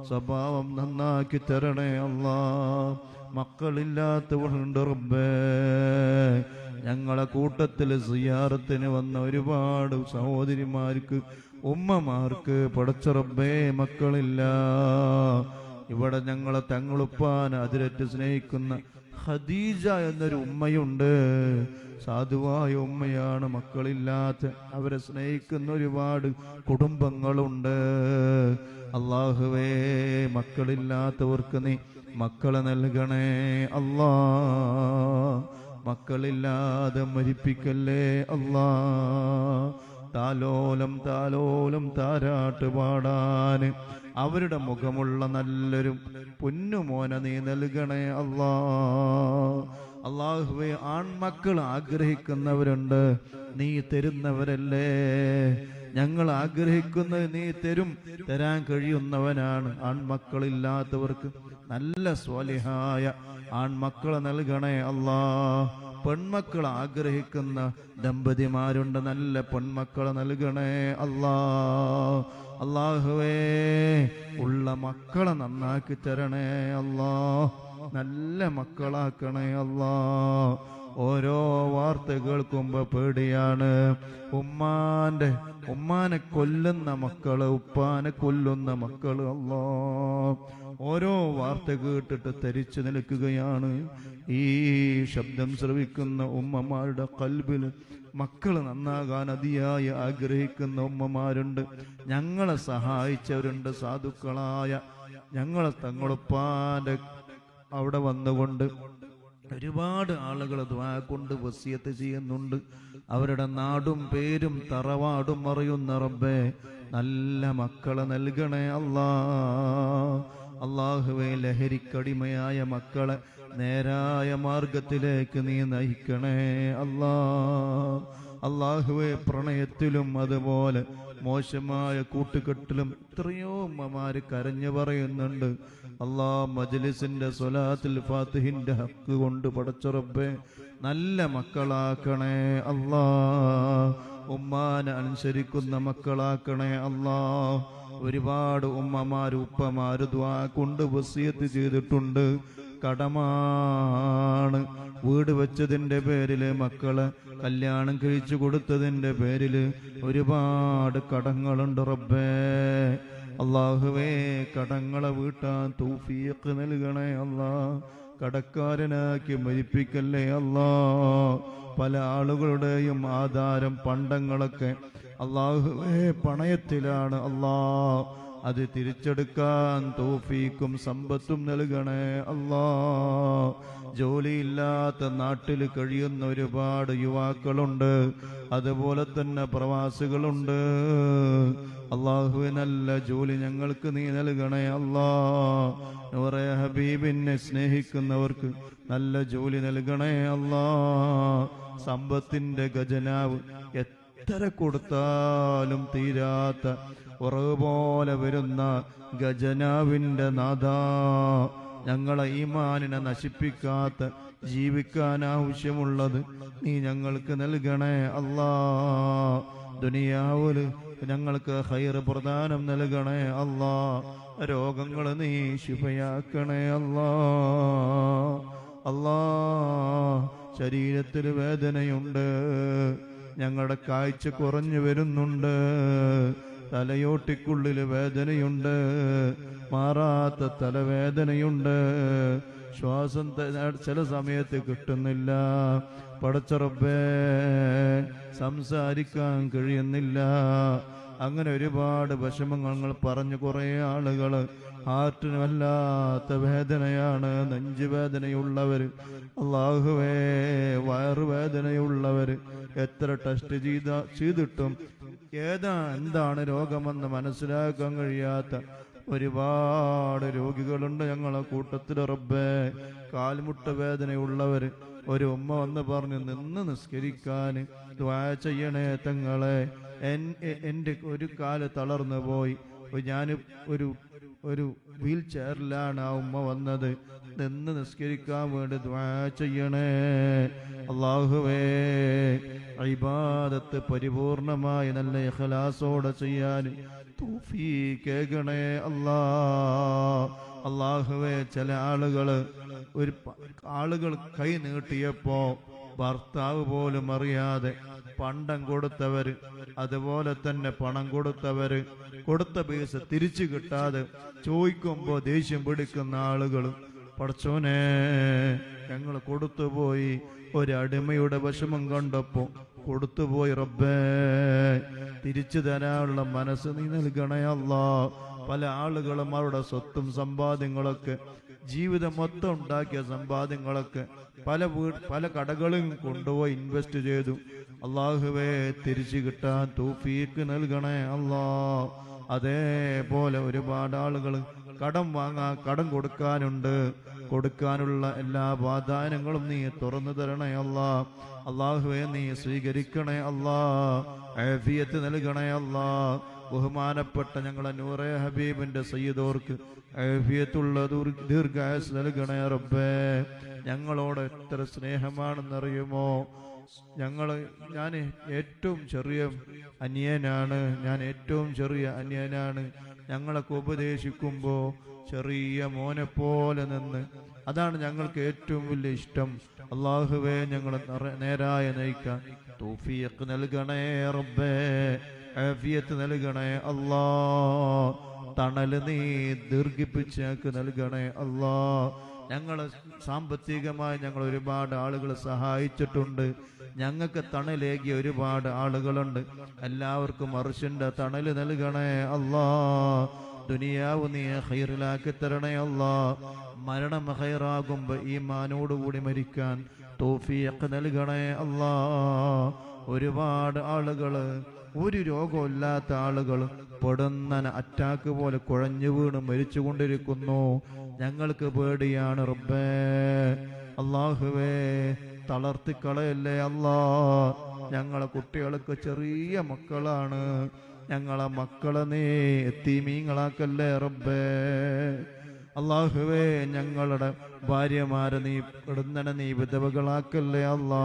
സ്വഭാവം നന്നാക്കി തരണേ അല്ലാ. മക്കളില്ലാത്തവരുണ്ട് റബ്ബേ, ഞങ്ങളെ കൂട്ടത്തിൽ സിയാറത്തിന് വന്ന ഒരുപാട് സഹോദരിമാർക്ക് ഉമ്മമാർക്ക് പടച്ച റബ്ബേ മക്കളില്ല. ഇവിടെ ഞങ്ങളെ തങ്ങളുപ്പാൻ അതിരറ്റ് സ്നേഹിക്കുന്ന ഖദീജ എന്നൊരു ഉമ്മയുണ്ട്, സാധുവായ ഉമ്മയാണ്, മക്കളില്ലാത്ത അവരെ സ്നേഹിക്കുന്ന ഒരുപാട് കുടുംബങ്ങളുണ്ട്. അല്ലാഹുവേ മക്കളില്ലാത്തവർക്ക് നീ മക്കളെ നൽകണേ അല്ലാ, മക്കളില്ലാതെ മരിപ്പിക്കല്ലേ അല്ലാ. താലോലം താലോലം താരാട്ട് പാടാൻ അവരുടെ മുഖമുള്ള നല്ലൊരു പൊന്നുമോനെ നീ നൽകണേ അല്ലാ. അല്ലാഹുവേ ആൺമക്കൾ ആഗ്രഹിക്കുന്നവരുണ്ട്, നീ തരുന്നവരല്ലേ, ഞങ്ങൾ ആഗ്രഹിക്കുന്നത് നീ തരും, തരാൻ കഴിയുന്നവനാണ്. ആൺമക്കളില്ലാത്തവർക്ക് നല്ല സ്വാലിഹായ ആൺമക്കളെ നൽകണേ അല്ലാ. പെൺമക്കൾ ആഗ്രഹിക്കുന്ന ദമ്പതിമാരുണ്ട്, നല്ല പെൺമക്കളെ നൽകണേ അല്ലാ. അല്ലാഹുവേ ഉള്ള മക്കളെ നന്നാക്കി തരണേ അല്ലാ, നല്ല മക്കളാക്കണേ അല്ലാ. ഓരോ വാർത്ത കേൾക്കുമ്പോ പേടിയാണ്. ഉമ്മാനെ കൊല്ലുന്ന മക്കള്, ഉപ്പാനെ കൊല്ലുന്ന മക്കള്, അല്ലാ ഓരോ വാർത്ത കേട്ടിട്ട് തരിച്ചു നിൽക്കുകയാണ്. ഈ ശബ്ദം ശ്രവിക്കുന്ന ഉമ്മമാരുടെ ഖൽബിൽ മക്കള് നന്നാകാൻ അതിയായി ആഗ്രഹിക്കുന്ന ഉമ്മമാരുണ്ട്, ഞങ്ങളെ സഹായിച്ചവരുണ്ട്. സാധുക്കളായ ഞങ്ങളെ തങ്ങളുപ്പാന്റെ അവിടെ വന്നുകൊണ്ട് ഒരുപാട് ആളുകൾ ദുആ കൊണ്ട് വസിയത്ത് ചെയ്യുന്നുണ്ട്. അവരുടെ നാടും പേരും തറവാടും അറിയുന്ന റബ്ബേ നല്ല മക്കളെ നൽകണേ അല്ലാ. അല്ലാഹുവേ ലഹരിക്കടിമയായ മക്കളെ നേരായ മാർഗത്തിലേക്ക് നീ നയിക്കണേ അല്ലാ. അല്ലാഹുവേ പ്രണയത്തിലും അതുപോലെ മോശമായ കൂട്ടുകെട്ടിലും എത്രയോ ഉമ്മമാര് കരഞ്ഞു പറയുന്നുണ്ട്. അല്ലാ മജ്ലിസിന്റെ സ്വലാത്തുൽ ഫാത്തിഹിന്റെ ഹക്ക് കൊണ്ട് പടച്ച റബ്ബേ നല്ല മക്കളാക്കണേ അല്ലാ. ഉമ്മാനെ അനുസരിക്കുന്ന മക്കളാക്കണേ അല്ലാ. ഒരുപാട് ഉമ്മമാര് ഉപ്പമാര് ദുആ കൊണ്ട് വസിയത്ത് ചെയ്തിട്ടുണ്ട്. കടമാണ്, വീട് വെച്ചതിന്റെ പേരില്, മക്കളെ കല്യാണം കഴിച്ചു കൊടുത്തതിന്റെ പേരില് ഒരുപാട് കടങ്ങളുണ്ട് റബ്ബേ. അല്ലാഹുവേ കടങ്ങളെ വീട്ടാൻ തൗഫീഖ് നൽകണേ അല്ലാ. കടക്കാരനാക്കി മരിപ്പിക്കല്ലേ അല്ലാ. പല ആളുകളുടെയും ആധാരം പണ്ടങ്ങളൊക്കെ അല്ലാഹുവേ പണയത്തിലാണ് അല്ലാ. അത് തിരിച്ചെടുക്കാൻ തൗഫീഖും സമ്പത്തും നൽകണേ അല്ലാ. ജോലിയില്ലാത്ത നാട്ടിൽ കഴിയുന്ന ഒരുപാട് യുവാക്കളുണ്ട്, അതുപോലെ തന്നെ പ്രവാസികളുണ്ട്. അല്ലാഹുവേ നല്ല ജോലി ഞങ്ങൾക്ക് നീ നൽകണേ അല്ലാ. നൂറെ ഹബീബിനെ സ്നേഹിക്കുന്നവർക്ക് നല്ല ജോലി നൽകണേ അല്ലാ. സമ്പത്തിന്റെ ഖജനാവ് എത്ര കൊടുത്താലും തീരാത്ത ഉറവ് പോലെ വരുന്ന ഖജനാവിന്റെ നാഥാ, ഞങ്ങളെ ഈമാനിനെ നശിപ്പിക്കാത്ത ജീവിക്കാൻ ആവശ്യമുള്ളത് നീ ഞങ്ങൾക്ക് നൽകണേ അല്ലാ. ദുനിയാവില് ഞങ്ങൾക്ക് ഖൈർ പ്രദാനം നൽകണേ അല്ലാ. രോഗങ്ങൾ നീ ശിഫയാക്കണേ അല്ലാ. അല്ലാ ശരീരത്തിൽ വേദനയുണ്ട്, ഞങ്ങളുടെ കാഴ്ച കുറഞ്ഞു വരുന്നുണ്ട്, തലയോട്ടിക്കുള്ളിൽ വേദനയുണ്ട്, മാറാത്ത തലവേദനയുണ്ട്, ശ്വാസം ചില സമയത്ത് കിട്ടുന്നില്ല. പടച്ച റബ്ബേ, സംസാരിക്കാൻ കഴിയുന്നില്ല. അങ്ങനെ ഒരുപാട് വിഷമങ്ങൾ പറഞ്ഞു. കുറേ ആളുകൾ ഹാർട്ടിന് വല്ലാത്ത വേദനയാണ്, നെഞ്ചുവേദനയുള്ളവർ, അല്ലാഹുവേ വയറുവേദനയുള്ളവർ, എത്ര ടെസ്റ്റ് ചെയ്തിട്ടും എന്താണ് രോഗമെന്ന് മനസ്സിലാക്കാൻ കഴിയാത്ത ഒരുപാട് രോഗികളുണ്ട് ഞങ്ങളെ കൂട്ടത്തിൽ. റബ്ബേ, കാൽമുട്ട് വേദനയുള്ളവർ, ഒരു ഉമ്മ വന്ന് പറഞ്ഞു നിന്ന് നിസ്കരിക്കാൻ ദുആ ചെയ്യണേ തങ്ങളെ, എൻ്റെ ഒരു കാല് തളർന്നു പോയി, ഞാൻ ഒരു വീൽ ചെയറിലാണ് ആ ഉമ്മ വന്നത്, നിന്ന് നിസ്കരിക്കാൻ വേണ്ടി ദുആ ചെയ്യണേ. അല്ലാഹുവേ, ഇബാദത്ത് പരിപൂർണമായി നല്ല ഇഖ്ലാസോടെ ചെയ്യാൻ തൗഫീഖേകണേ അല്ലാ. അല്ലാഹുവേ, ചില ആളുകൾ കൈ നീട്ടിയപ്പോ ഭർത്താവ് പോലും അറിയാതെ പണ്ടം കൊടുത്തവര്, അതുപോലെ തന്നെ പണം കൊടുത്തവര്, കൊടുത്ത പൈസ തിരിച്ചു കിട്ടാതെ ചോദിക്കുമ്പോ ദേഷ്യം പിടിക്കുന്ന ആളുകൾ, പടച്ചോനെ ഞങ്ങൾ കൊടുത്തുപോയി, ഒരടിമയുടെ വിഷമം കണ്ടപ്പോ കൊടുത്തുപോയി റബ്ബേ, തിരിച്ചു തരാനുള്ള മനസ്സ് നീ നൽകണേ അല്ലാ. പല ആളുകളും അവരുടെ സ്വത്തും സമ്പാദ്യങ്ങളൊക്കെ, ജീവിതം മൊത്തം ഉണ്ടാക്കിയ സമ്പാദ്യങ്ങളൊക്കെ പല കടകളും കൊണ്ടുപോയി ഇൻവെസ്റ്റ് ചെയ്തു. അല്ലാഹുവേ, തിരിച്ചു കിട്ടാൻ തൗഫീഖ് നൽകണേ അല്ലാ. അതേപോലെ ഒരുപാട് ആളുകൾ കടം കൊടുക്കാനുണ്ട്. കൊടുക്കാനുള്ള എല്ലാ വാഗ്ദാനങ്ങളും നീ തുറന്നു തരണേ അല്ലാ. അല്ലാഹുവേ, നീ സ്വീകരിക്കണേ അല്ലാ. ആഫിയത്ത് നൽകണേ അല്ലാ. ബഹുമാനപ്പെട്ട ഞങ്ങളെ നൂറെ ഹബീബിന്റെ സയ്യിദോർക്ക് ആഫിയത്തുള്ള ദീർഘായുസ് നൽകണേ റബ്ബേ. ഞങ്ങളോട് എത്ര സ്നേഹമാണെന്നറിയുമോ? ഞാൻ ഏറ്റവും ചെറിയ അന്യനാണ്. ഞങ്ങളൊക്കെ ഉപദേശിക്കുമ്പോൾ ചെറിയ മോനെ പോലെ നിന്ന്, അതാണ് ഞങ്ങൾക്ക് ഏറ്റവും വലിയ ഇഷ്ടം. അല്ലാഹുവേ, ഞങ്ങളെ നേരായ നയിക്കാൻ തൗഫീഖ് നൽകണേ റബ്ബേ. ആഫിയത്ത് നൽകണേ അല്ലാ. തണല് നീ ദീർഘിപ്പിച്ചേക്ക് നൽകണേ അല്ലാ. ഞങ്ങൾ സാമ്പത്തികമായി ഞങ്ങൾ ഒരുപാട് ആളുകൾ സഹായിച്ചിട്ടുണ്ട്. ഞങ്ങൾക്ക് തണലേകിയ ഒരുപാട് ആളുകളുണ്ട്. എല്ലാവർക്കും അർശിന്റെ തണല് നൽകണേ അല്ലാ. ദുനിയാവ് നീ ഖൈറിലാക്കി തരണേ അല്ലാ. മരണം ഖൈറാകുമ്പോ ഈമാനോടുകൂടി മരിക്കാൻ തൗഫീഖ് നൽകണേ അല്ലാ. ഒരുപാട് ആളുകൾ, ഒരു രോഗമില്ലാത്ത ആളുകൾ പെടുന്ന അറ്റാക്ക് പോലെ കുഴഞ്ഞു വീണ് മരിച്ചുകൊണ്ടിരിക്കുന്നു. ഞങ്ങൾക്ക് പേടിയാണ് റബ്ബേ. അല്ലാഹുവേ, തളർത്തിക്കളയല്ലേ അല്ലാ. ഞങ്ങളെ കുട്ടികൾക്ക് ചെറിയ മക്കളാണ്. ഞങ്ങളെ മക്കളെ നീ യതീമീങ്ങളാക്കല്ലേ റബ്ബേ. അല്ലാഹുവേ, ഞങ്ങളുടെ ഭാര്യമാരെ നീ നീ വിധവകളാക്കല്ലേ അല്ലാ.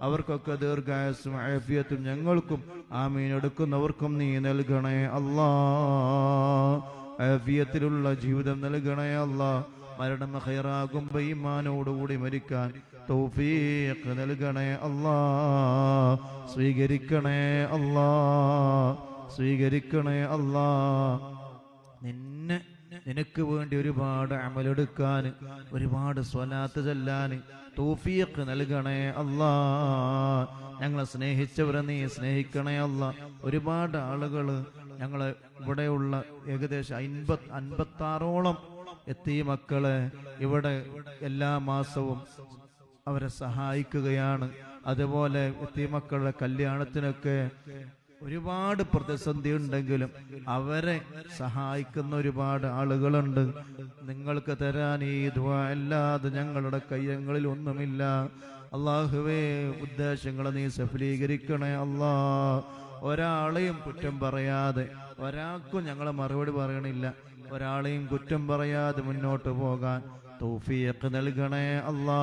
അവർക്കൊക്കെ ദീർഘായുസ്സും ആഫിയത്തും ഞങ്ങൾക്കും ആമീൻ എടുക്കുന്നവർക്കും നീ നൽകണേ അല്ലാ. ആഫിയത്തിലുള്ള ജീവിതം നൽകണേ അല്ലാ. മരണം ഖൈറാകുമ്പോ ഈമാനോടുകൂടി മരിക്കാൻ തൗഫീഖ് നൽകണേ അല്ലാ. സ്വീകരിക്കണേ അല്ലാ. നിനക്ക് വേണ്ടി ഒരുപാട് അമലെടുക്കാൻ, ഒരുപാട് സ്വലാത്ത് ചൊല്ലാൻ തൗഫീഖ് നൽകണേ അല്ലാ. ഞങ്ങളെ സ്നേഹിച്ചവരെ നീ സ്നേഹിക്കണേ അല്ലാ. ഒരുപാട് ആളുകൾ ഞങ്ങളെ ഇവിടെയുള്ള ഏകദേശം 56ഓളം യതീമക്കളെ ഇവിടെ എല്ലാ മാസവും അവരെ സഹായിക്കുകയാണ്. അതുപോലെ യതീമക്കളുടെ കല്യാണത്തിനൊക്കെ ഒരുപാട് പ്രതിസന്ധി ഉണ്ടെങ്കിലും അവരെ സഹായിക്കുന്ന ഒരുപാട് ആളുകളുണ്ട്. നിങ്ങൾക്ക് തരാൻ ഈ ദുആ അല്ലാതെ ഞങ്ങളുടെ കയ്യങ്ങളിൽ ഒന്നുമില്ല. അല്ലാഹുവേ, ഉദ്ദേശങ്ങളെ നീ സഫലീകരിക്കണേ അല്ലാ. ഒരാളെയും കുറ്റം പറയാതെ, ഒരാൾക്കും ഞങ്ങളെ മറുപടി പറയണില്ല, ഒരാളെയും കുറ്റം പറയാതെ മുന്നോട്ട് പോകാൻ തൗഫീഖ് നൽകണേ അല്ലാ.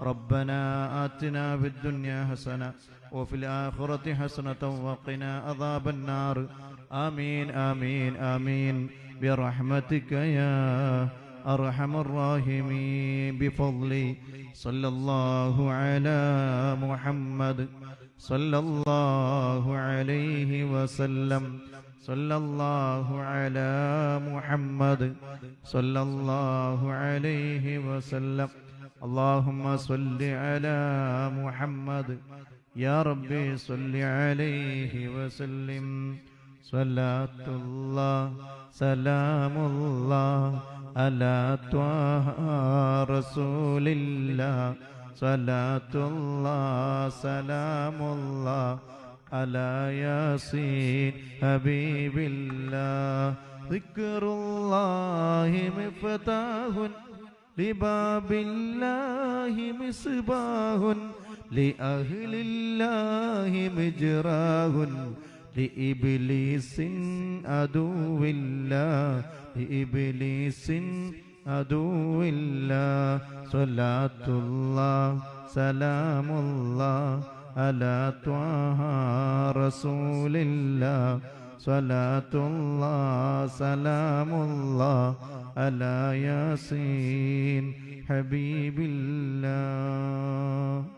റബ്ബനാ ആതിനാ ഫിദ്ദുനിയാ ഹസന وفي الآخرة حسنة وقنا عذاب النار. آمين آمين آمين برحمتك يا أرحم الراحمين. بفضل صلى الله على محمد സല്ലല്ലാഹു അലൈഹി വസല്ലം. സല്ലല്ലാഹു അലാ മുഹമ്മദ് സല്ലല്ലാഹു അലൈഹി വസല്ലം. اللهم صل على محمد يا ربي صل عليه وسلم. صلاة الله سلام الله على طه رسول الله. صلاة الله سلام الله على ياسين حبيب الله. ذكر الله مفتاح لباب الله مصباح. لأهل الله مجراه لإبليس عدو الله. لإبليس عدو الله. صلاة الله سلام الله على طه رسول الله. صلاة الله سلام الله على ياسين حبيب الله.